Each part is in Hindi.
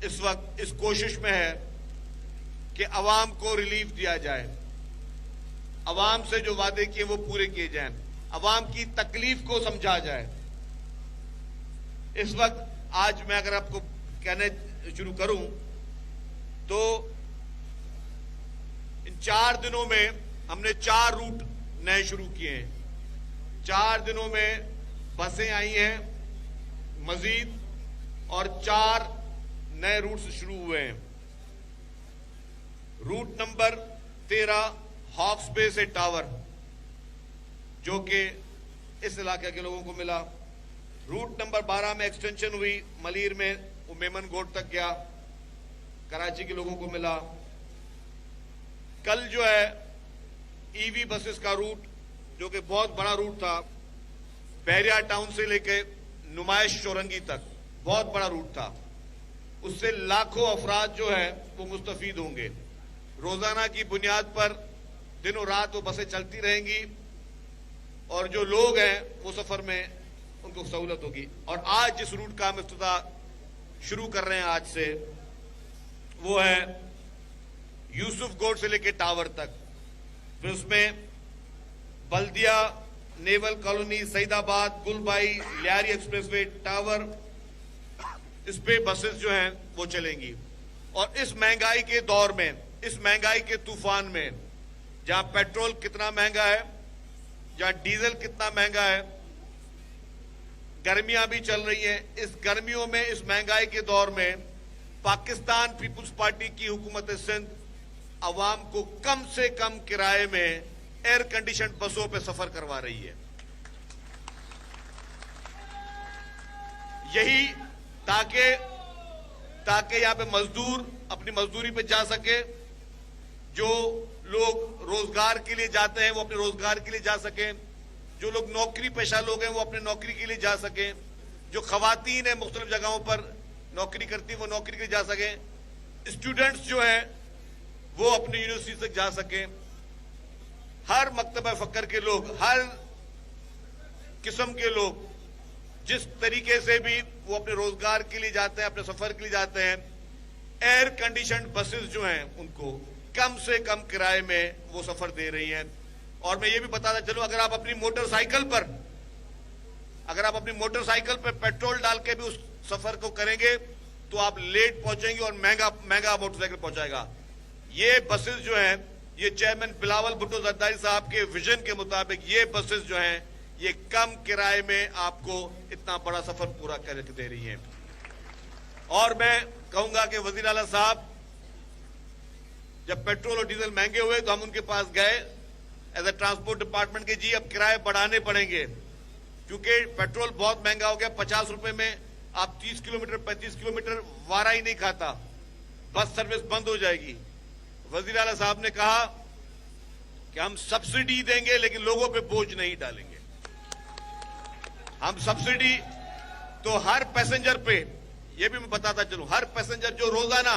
इस वक्त इस कोशिश में है कि अवाम को रिलीफ दिया जाए, अवाम से जो वादे किए वो पूरे किए जाएं, अवाम की तकलीफ को समझा जाए। इस वक्त आज मैं अगर आपको कहने शुरू करूं तो इन 4 दिनों में हमने 4 रूट नए शुरू किए हैं। 4 दिनों में बसें आई हैं मजीद और 4 नए रूट्स शुरू हुए हैं। रूट नंबर 13 हॉक्स बे से टावर, जो कि इस इलाके के लोगों को मिला। रूट नंबर 12 में एक्सटेंशन हुई मलीर में, वो मेमन गोट तक गया, कराची के लोगों को मिला। कल जो है ईवी बसेस का रूट, जो कि बहुत बड़ा रूट था, बहरिया टाउन से लेके नुमाइश चौरंगी तक बहुत बड़ा रूट था, उससे लाखों अफराद जो है वो मुस्तफीद होंगे। रोजाना की बुनियाद पर दिनों रात वो बसें चलती रहेंगी और जो लोग हैं वो सफर में उनको सहूलत होगी। और आज जिस रूट का हम इफ्तिताह शुरू कर रहे हैं आज से, वो है यूसुफ गोट से लेकर टावर तक। फिर उसमें Baldia, naval colony, Saidabad, Gulbai, Lyari expressway, tower, इस पे बसेस जो हैं वो चलेंगी। और इस महंगाई के दौर में, इस महंगाई के तूफान में, जहां पेट्रोल कितना महंगा है, जहां डीजल कितना महंगा है, गर्मियां भी चल रही हैं, इस गर्मियों में, इस महंगाई के दौर में पाकिस्तान पीपुल्स पार्टी की हुकूमत सिंध अवाम को कम से कम किराए में एयर कंडीशन बसों पे सफर करवा रही है। यही ताकि यहां पे मजदूर अपनी मजदूरी पे जा सके, जो लोग रोजगार के लिए जाते हैं वो अपने रोजगार के लिए जा सके, जो लोग नौकरी पेशा लोग हैं वो अपने नौकरी के लिए जा सके, जो खवातीन है मुख्तलिफ जगहों पर नौकरी करती है वो नौकरी के लिए जा सके, स्टूडेंट्स जो हैं वो अपनी यूनिवर्सिटी तक जा सके। हर मकतबा फकर के लोग, हर किस्म के लोग जिस तरीके से भी वो अपने रोजगार के लिए जाते हैं, अपने सफर के लिए जाते हैं, एयर कंडीशन बसेस जो हैं उनको कम से कम किराए में वो सफर दे रही हैं। और मैं ये भी बताता चलूं, अगर आप अपनी मोटरसाइकिल पर पेट्रोल डाल के भी उस सफर को करेंगे तो आप लेट पहुंचेंगे और महंगा मोटरसाइकिल पहुंचाएगा। ये बसेस जो हैं, ये चेयरमैन बिलावल भुट्टो जरदारी साहब के विजन के मुताबिक ये बसेस जो हैं ये कम किराए में आपको इतना बड़ा सफर पूरा करके दे रही हैं। और मैं कहूंगा कि वजीर आला साहब, जब पेट्रोल और डीजल महंगे हुए तो हम उनके पास गए एज ए ट्रांसपोर्ट डिपार्टमेंट के, जी अब किराए बढ़ाने पड़ेंगे क्योंकि पेट्रोल बहुत महंगा हो गया। 50 रुपए में आप 30 किलोमीटर 35 किलोमीटर वारा ही नहीं खाता, बस सर्विस बंद हो जाएगी। वजीर आला साहब ने कहा कि हम सब्सिडी देंगे लेकिन लोगों पे बोझ नहीं डालेंगे। हम सब्सिडी तो हर पैसेंजर पे, ये भी मैं बताता चलूं, हर पैसेंजर जो रोजाना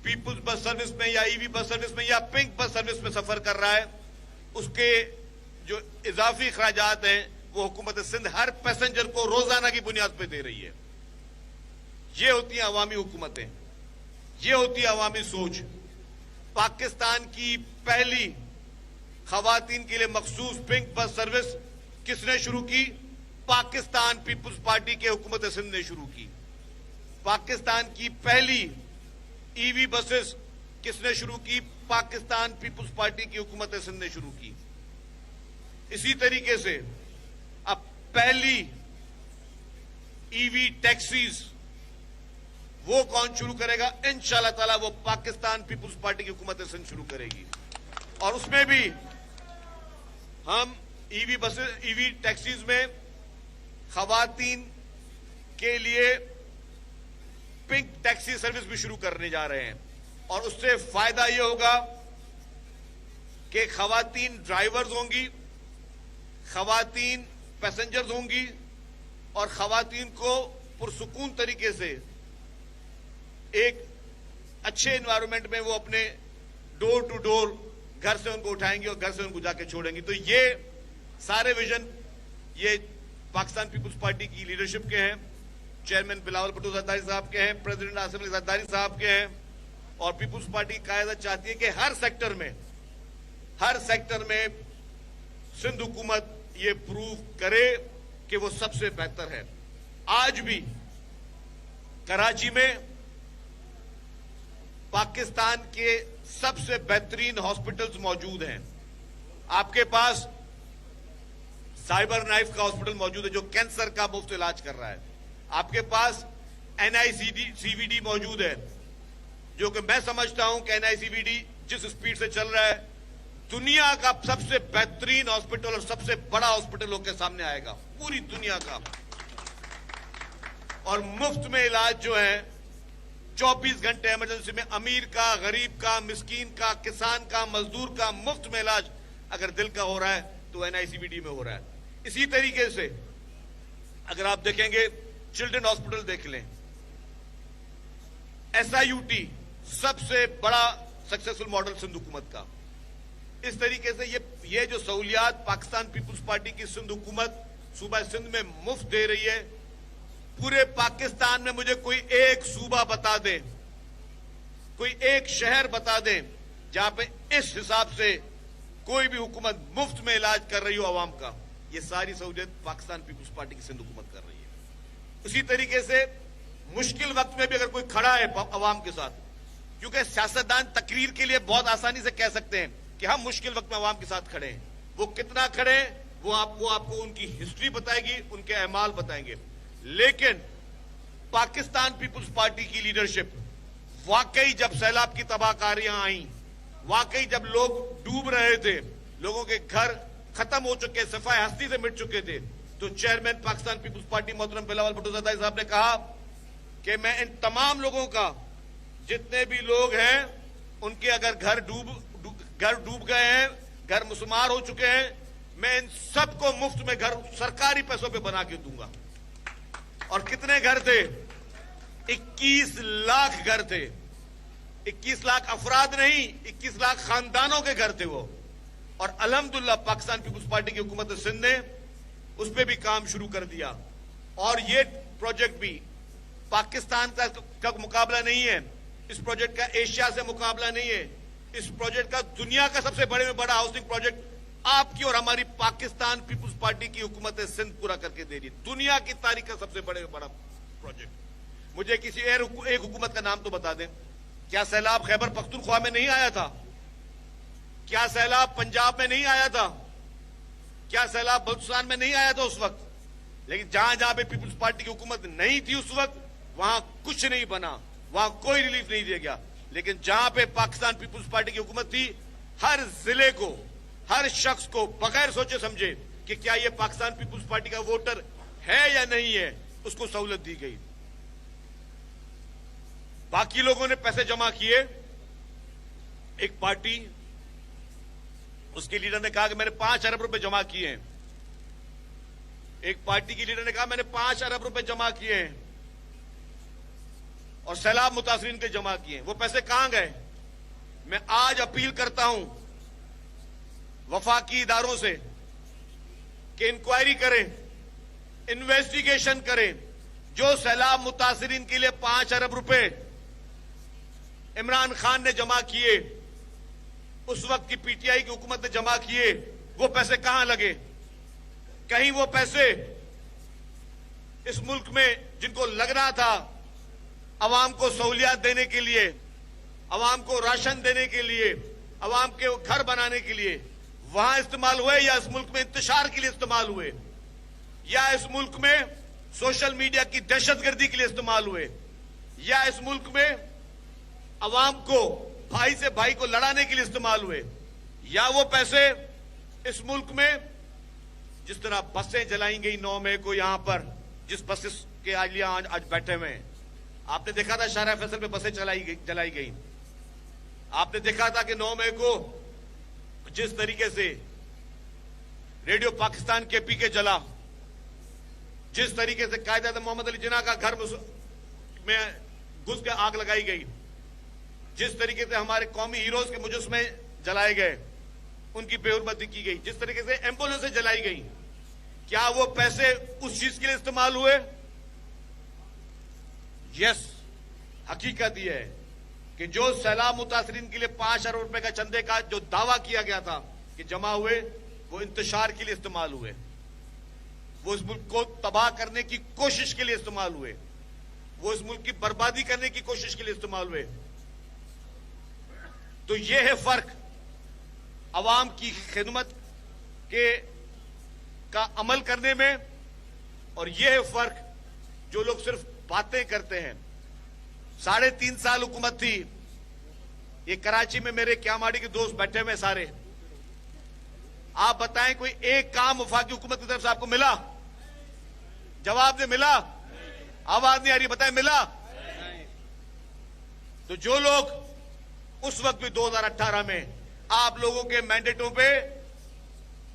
पीपुल्स बस सर्विस में या ईवी बस सर्विस में या पिंक बस सर्विस में सफर कर रहा है, उसके जो इजाफी खर्चात हैं वो हुकूमत सिंध हर पैसेंजर को रोजाना की बुनियाद पे दे रही है। ये होती है अवामी हुकूमतें, ये होती है अवामी सोच। पाकिस्तान की पहली खवातीन के लिए मखसूस पिंक बस सर्विस किसने शुरू की? पाकिस्तान पीपुल्स पार्टी के हुकूमत सिंध ने शुरू की। पाकिस्तान की पहली ईवी बसेस किसने शुरू की? पाकिस्तान पीपुल्स पार्टी की हुकूमत सिंध ने शुरू की। इसी तरीके से अब पहली ईवी टैक्सीज वो कौन शुरू करेगा? इंशाअल्लाह ताला वो पाकिस्तान पीपुल्स पार्टी की हुकूमत सिंध शुरू करेगी। और उसमें भी हम ईवी बसेस, ईवी टैक्सीज में खवातीन के लिए पिंक टैक्सी सर्विस भी शुरू करने जा रहे हैं। और उससे फायदा यह होगा कि खवातीन ड्राइवर्स होंगी, खवातीन पैसेंजर्स होंगी और खवातीन को पुरसुकून तरीके से एक अच्छे एनवायरनमेंट में वो अपने डोर टू डोर घर से उनको उठाएंगे और घर से उनको जाके छोड़ेंगे। तो ये सारे विजन ये पाकिस्तान पीपुल्स पार्टी की लीडरशिप के हैं, चेयरमैन बिलावल भुट्टो जरदारी साहब के हैं, प्रेसिडेंट आसिफ अली जरदारी साहब के हैं, और पीपुल्स पार्टी की कायदत चाहती है कि हर सेक्टर में सिंध हुकूमत ये प्रूव करे कि वो सबसे बेहतर है। आज भी कराची में पाकिस्तान के सबसे बेहतरीन हॉस्पिटल्स मौजूद हैं। आपके पास साइबर नाइफ का हॉस्पिटल मौजूद है जो कैंसर का मुफ्त इलाज कर रहा है। आपके पास NICVD मौजूद है जो कि मैं समझता हूं कि NICVD जिस स्पीड से चल रहा है दुनिया का सबसे बेहतरीन हॉस्पिटल और सबसे बड़ा हॉस्पिटल होकर सामने आएगा पूरी दुनिया का। और मुफ्त में इलाज जो है 24 घंटे इमरजेंसी में अमीर का, गरीब का, मिस्कीन का, किसान का, मजदूर का मुफ्त में इलाज अगर दिल का हो रहा है तो NICVD में हो रहा है। इसी तरीके से अगर आप देखेंगे चिल्ड्रन हॉस्पिटल देख लें, SIUT सबसे बड़ा सक्सेसफुल मॉडल सिंध हुकूमत का। इस तरीके से ये जो सहूलियात पाकिस्तान पीपुल्स पार्टी की सिंध हुकूमत सूबा सिंध में मुफ्त दे रही है, पूरे पाकिस्तान में मुझे कोई एक सूबा बता दे, कोई एक शहर बता दे जहां पे इस हिसाब से कोई भी हुकूमत मुफ्त में इलाज कर रही हो आवाम का। ये सारी सहूलियत पाकिस्तान पीपुल्स पार्टी की सिंध हुकूमत कर रही है। उसी तरीके से मुश्किल वक्त में भी अगर कोई खड़ा है आवाम के साथ, क्योंकि सियासतदान तकरीर के लिए बहुत आसानी से कह सकते हैं कि हम मुश्किल वक्त में आवाम के साथ खड़े हैं, वो कितना खड़े हैं वो आपको उनकी हिस्ट्री बताएगी, उनके अमाल बताएंगे। लेकिन पाकिस्तान पीपुल्स पार्टी की लीडरशिप वाकई जब सैलाब की तबाहकारियां आई, वाकई जब लोग डूब रहे थे, लोगों के घर खत्म हो चुके, सफाई हस्ती से मिट चुके थे, तो चेयरमैन पाकिस्तान पीपुल्स पार्टी मोहतरम बिलावल भुट्टो जरदारी साहब ने कहा कि मैं इन तमाम लोगों का, जितने भी लोग हैं उनके अगर घर डूब गए हैं, घर मुसमार हो चुके हैं, मैं इन सबको मुफ्त में घर सरकारी पैसों पे बना के दूंगा। और कितने घर थे? 21 लाख घर थे। 21 लाख अफराद नहीं, 21 लाख खानदानों के घर थे वो। और अल्हम्दुलिल्लाह पाकिस्तान पीपुल्स पार्टी की हुकूमत सिंध ने उस पर भी काम शुरू कर दिया। और ये प्रोजेक्ट भी पाकिस्तान का मुकाबला नहीं है, इस प्रोजेक्ट का एशिया से मुकाबला नहीं है, इस प्रोजेक्ट का दुनिया का सबसे बड़े में बड़ा हाउसिंग प्रोजेक्ट आपकी और हमारी पाकिस्तान पीपुल्स पार्टी की हुकूमत सिंध पूरा करके दे रही है। दुनिया की तारीख का सबसे बड़े में बड़ा प्रोजेक्ट। मुझे किसी एक हुकूमत का नाम तो बता दें। क्या सैलाब खैबर पख्तूनख्वा में नहीं आया था? क्या सैलाब पंजाब में नहीं आया था? क्या सैलाब बलूचिस्तान में नहीं आया था उस वक्त? लेकिन जहां जहां पे पीपुल्स पार्टी की हुकूमत नहीं थी उस वक्त, वहां कुछ नहीं बना, वहां कोई रिलीफ नहीं दिया गया। लेकिन जहां पे पाकिस्तान पीपुल्स पार्टी की हुकूमत थी, हर जिले को, हर शख्स को बगैर सोचे समझे कि क्या ये पाकिस्तान पीपुल्स पार्टी का वोटर है या नहीं है, उसको सहूलत दी गई। बाकी लोगों ने पैसे जमा किए। एक पार्टी, उसके लीडर ने कहा कि मैंने 5 अरब रुपए जमा किए हैं। एक पार्टी की लीडर ने कहा मैंने 5 अरब रुपए जमा किए हैं और सैलाब मुतासरीन के जमा किए। वो पैसे कहां गए? मैं आज अपील करता हूं वफाकी इदारों से कि इंक्वायरी करें, इन्वेस्टिगेशन करें। जो सैलाब मुतासरीन के लिए 5 अरब रुपए इमरान खान ने जमा किए, उस वक्त की पीटीआई की हुकूमत ने जमा किए, वो पैसे कहां लगे? कहीं वो पैसे इस मुल्क में जिनको लगना था अवाम को सहूलियात देने के लिए, अवाम को राशन देने के लिए, अवाम के घर बनाने के लिए, वहां इस्तेमाल हुए, या इस मुल्क में इंतशार के लिए इस्तेमाल हुए, या इस मुल्क में सोशल मीडिया की दहशतगर्दी के लिए इस्तेमाल हुए, या इस मुल्क में अवाम को भाई से भाई को लड़ाने के लिए इस्तेमाल हुए, या वो पैसे इस मुल्क में जिस तरह बसें जलाई गई 9 मई को, यहां पर जिस बसेस के आलिया आज बैठे हुए हैं, आपने देखा था शाहरा फैसल पे बसें जलाई गई। आपने देखा था कि 9 मई को जिस तरीके से रेडियो पाकिस्तान के पीके जला, जिस तरीके से कायद-ए-आज़म मोहम्मद अली जिन्ना का घर में घुस के आग लगाई गई, जिस तरीके से हमारे कौमी हीरोज के मुजस्मे जलाए गए, उनकी बेहुरमती की गई, जिस तरीके से एम्बुलेंसें जलाई गई, क्या वो पैसे उस चीज के लिए इस्तेमाल हुए? यस, हकीकत यह है कि जो सैलाब मुतासरीन के लिए 5 अरब रुपए का चंदे का जो दावा किया गया था कि जमा हुए, वो इंतशार के लिए इस्तेमाल हुए, वो इस मुल्क को तबाह करने की कोशिश के लिए इस्तेमाल हुए, वो इस मुल्क की बर्बादी करने की कोशिश के लिए इस्तेमाल हुए। तो यह है फर्क अवाम की खिदमत का अमल करने में, और यह है फर्क जो लोग सिर्फ बातें करते हैं। 3.5 साल हुकूमत थी। ये कराची में मेरे क्यामाड़ी के दोस्त बैठे हुए सारे, आप बताएं कोई एक काम वफाकी हुकूमत की तरफ से आपको मिला? जवाब दे, मिला? आवाज नहीं आ रही, बताएं मिला? तो जो लोग उस वक्त भी 2018 में आप लोगों के मैंडेटों पे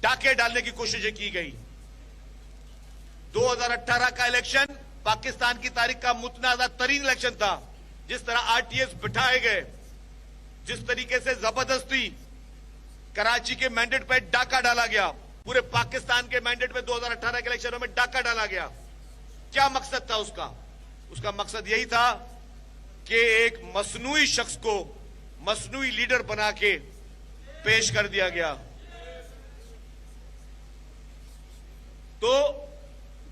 डाके डालने की कोशिशें की गई। 2018 का इलेक्शन पाकिस्तान की तारीख का मुतनाज़ा तरीन इलेक्शन था। जिस तरह आरटीएस बिठाए गए, जिस तरीके से जबरदस्ती कराची के मैंडेट पे डाका डाला गया, पूरे पाकिस्तान के मैंडेट पे 2018 के इलेक्शनों में डाका डाला गया, क्या मकसद था उसका? उसका मकसद यही था कि एक मसनूई शख्स को मसनूई लीडर बना के पेश कर दिया गया। तो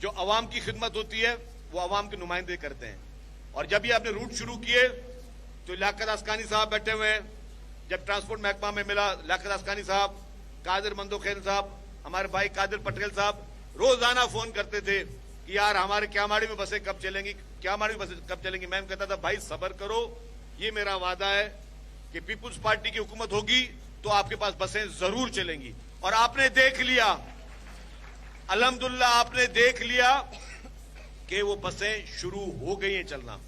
जो अवाम की खिदमत होती है वो अवाम के नुमाइंदे करते हैं। और जब ये आपने रूट शुरू किए तो लियाकत अस्कानी साहब बैठे हुए हैं, जब ट्रांसपोर्ट महकमा में मिला, लियाकत अस्कानी साहब, कादिर मंदोखैन साहब, हमारे भाई कादिर पटेल साहब रोजाना फोन करते थे कि यार हमारे क्यामाड़ी में बसें कब चलेंगी, क्यामाड़ी में बसें कब चलेंगी। मैं कहता था भाई सब्र करो, ये मेरा वादा है कि पीपुल्स पार्टी की हुकूमत होगी तो आपके पास बसें जरूर चलेंगी। और आपने देख लिया, अल्हम्दुलिल्लाह आपने देख लिया कि वो बसें शुरू हो गई हैं चलना।